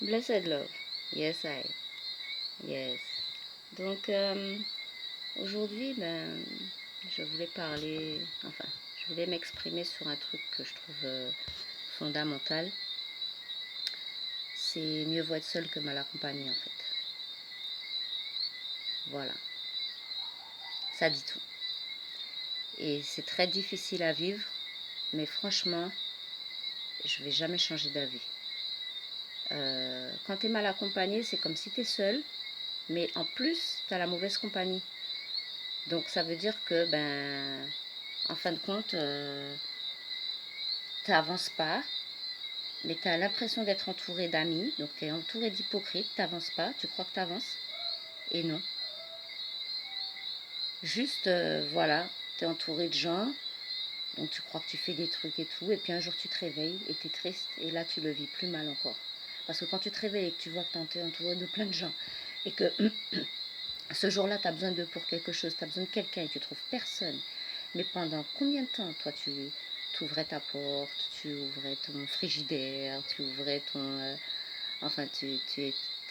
Blessed love. Yes, I. Yes. Donc, aujourd'hui, je voulais parler, enfin, je voulais m'exprimer sur un truc que je trouve fondamental. C'est mieux vaut être seul que mal accompagné, en fait. Voilà. Ça dit tout. Et c'est très difficile à vivre, mais franchement, je vais jamais changer d'avis. Quand tu es mal accompagné, c'est comme si tu es seul, mais en plus, tu as la mauvaise compagnie. Donc ça veut dire que, en fin de compte, tu n'avances pas, mais tu as l'impression d'être entouré d'amis, donc tu es entouré d'hypocrites, tu n'avances pas, tu crois que tu avances, et non. Juste, voilà, tu es entouré de gens, donc tu crois que tu fais des trucs et tout, et puis un jour tu te réveilles et tu es triste, et là tu le vis plus mal encore. Parce que quand tu te réveilles et que tu vois que tu es entouré de plein de gens, et que ce jour-là tu as besoin d'eux pour quelque chose, tu as besoin de quelqu'un et tu trouves personne, mais pendant combien de temps, toi, tu ouvrais ta porte, tu ouvrais ton frigidaire, tu ouvrais ton... enfin, tu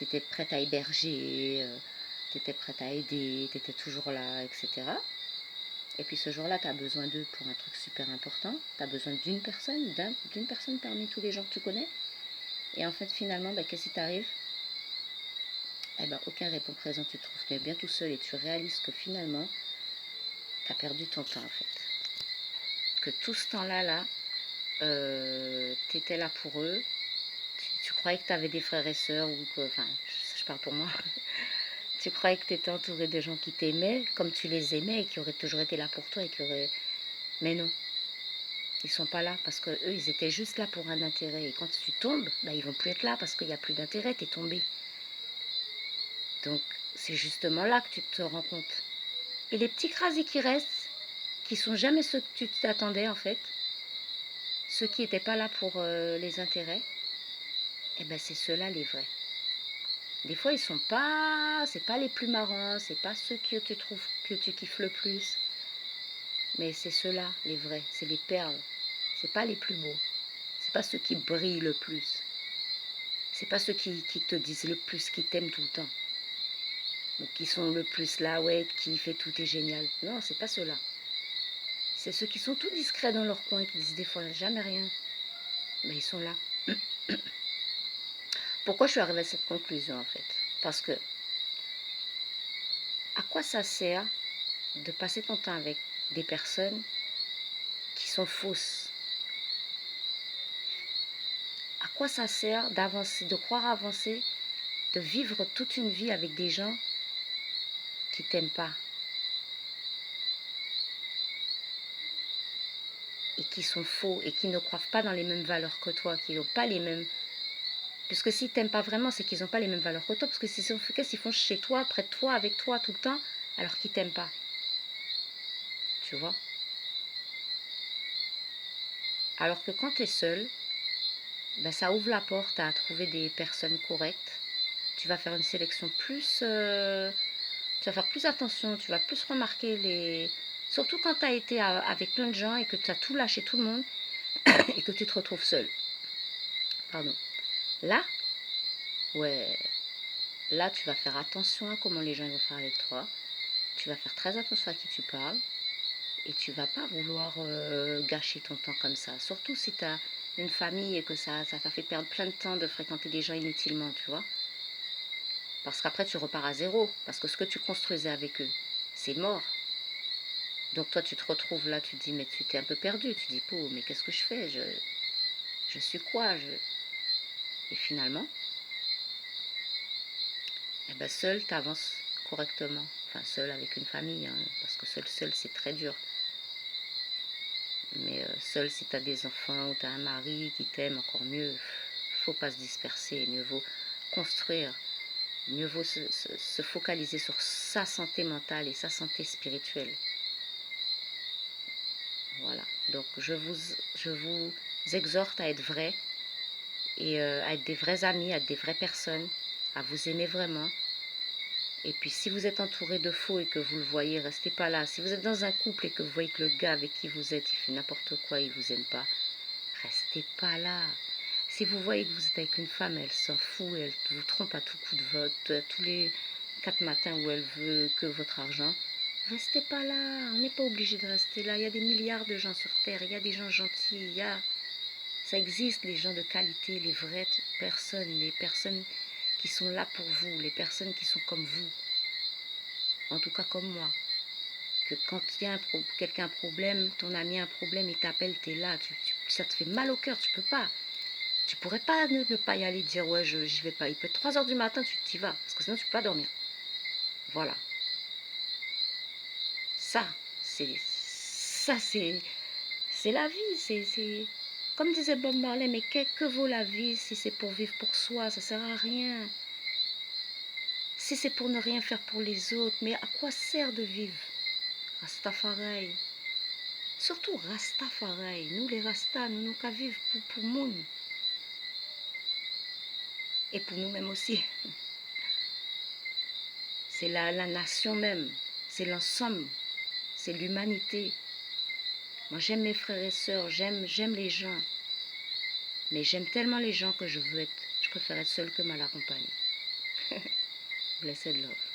étais prête à héberger, tu étais prête à aider, tu étais toujours là, etc. Et puis ce jour-là, tu as besoin d'eux pour un truc super important. Tu as besoin d'une personne, d'une personne parmi tous les gens que tu connais. Et en fait, finalement, qu'est-ce qui t'arrive? Eh ben, aucun répond présent, tu te trouves bien tout seul et tu réalises que finalement, tu as perdu ton temps, en fait. Que tout ce temps-là, tu étais là pour eux, tu croyais que tu avais des frères et sœurs, ou que, enfin, je parle pour moi, tu croyais que tu étais entouré de gens qui t'aimaient, comme tu les aimais, et qui auraient toujours été là pour toi, et qui auraient... Mais non, ils sont pas là, parce que eux, ils étaient juste là pour un intérêt, et quand tu tombes, ils vont plus être là, parce qu'il n'y a plus d'intérêt, tu es tombé. Donc, c'est justement là que tu te rends compte. Et les petits crasés qui restent, qui sont jamais ceux que tu t'attendais, en fait, ceux qui n'étaient pas là pour les intérêts, eh ben c'est ceux-là les vrais. Des fois, ils sont pas, c'est pas les plus marrants, c'est pas ceux que tu trouves que tu kiffes le plus, mais c'est ceux-là, les vrais, c'est les perles. C'est pas les plus beaux, c'est pas ceux qui brillent le plus, c'est pas ceux qui te disent le plus, qui t'aiment tout le temps, ou qui sont le plus là, ouais, qui fait tout est génial. Non, c'est pas ceux-là. C'est ceux qui sont tout discrets dans leur coin, qui disent des fois jamais rien, mais ils sont là. Pourquoi je suis arrivée à cette conclusion en fait? Parce que à quoi ça sert de passer ton temps avec des personnes qui sont fausses? À quoi ça sert d'avancer, de croire avancer, de vivre toute une vie avec des gens qui t'aiment pas et qui sont faux et qui ne croient pas dans les mêmes valeurs que toi, qui n'ont pas les mêmes... Puisque s'ils t'aiment pas vraiment, c'est qu'ils n'ont pas les mêmes valeurs que toi, parce que qu'est-ce qu'ils font chez toi, près de toi, avec toi, tout le temps, alors qu'ils t'aiment pas, tu vois? Alors que quand tu es seul, ça ouvre la porte à trouver des personnes correctes. Tu vas faire une sélection plus... tu vas faire plus attention, tu vas plus remarquer les... Surtout quand tu as été avec plein de gens et que tu as tout lâché tout le monde et que tu te retrouves seul. Pardon. Là, ouais, là tu vas faire attention à comment les gens vont faire avec toi. Tu vas faire très attention à qui tu parles. Et tu vas pas vouloir gâcher ton temps comme ça. Surtout si tu as une famille et que ça t'a fait perdre plein de temps de fréquenter des gens inutilement, tu vois. Parce qu'après, tu repars à zéro. Parce que ce que tu construisais avec eux, c'est mort. Donc toi, tu te retrouves là, tu te dis, mais tu t'es un peu perdu. Tu te dis, oh, mais qu'est-ce que je fais, je suis quoi Et finalement, seul, tu avances correctement. Enfin, seul avec une famille, hein, parce que seul, c'est très dur. Mais seul, si tu as des enfants ou tu as un mari qui t'aime, encore mieux. Faut pas se disperser. Mieux vaut construire. Mieux vaut se focaliser sur sa santé mentale et sa santé spirituelle. Voilà. Donc je vous exhorte à être vrai et à être des vrais amis, à être des vraies personnes, à vous aimer vraiment. Et puis si vous êtes entouré de faux et que vous le voyez, restez pas là. Si vous êtes dans un couple et que vous voyez que le gars avec qui vous êtes, il fait n'importe quoi, il vous aime pas, restez pas là. Si vous voyez que vous êtes avec une femme, elle s'en fout, elle vous trompe à tout coup de vote, tous les 4 matins où elle veut que votre argent, restez pas là, on n'est pas obligé de rester là. Il y a des milliards de gens sur Terre, il y a des gens gentils, ça existe, les gens de qualité, les vraies personnes, les personnes qui sont là pour vous, les personnes qui sont comme vous, en tout cas comme moi. Que quand il y a quelqu'un un problème, ton ami a un problème, il t'appelle, tu es là, ça te fait mal au cœur, tu peux pas. Tu pourrais pas ne pas y aller, dire ouais, j'y vais pas. Il peut être 3 heures du matin, tu t'y vas, parce que sinon tu peux pas dormir. Voilà. Ça, c'est la vie. C'est comme disait Bob Marley, mais que vaut la vie si c'est pour vivre pour soi? Ça sert à rien. Si c'est pour ne rien faire pour les autres, mais à quoi sert de vivre? Rastafari. Surtout Rastafari. Nous les Rastas, nous n'avons qu'à vivre pour Moun. Et pour nous-mêmes aussi. C'est la nation même. C'est l'ensemble. C'est l'humanité. Moi, j'aime mes frères et sœurs, j'aime les gens. Mais j'aime tellement les gens que je préfère être seule que mal accompagnée. Blessed love.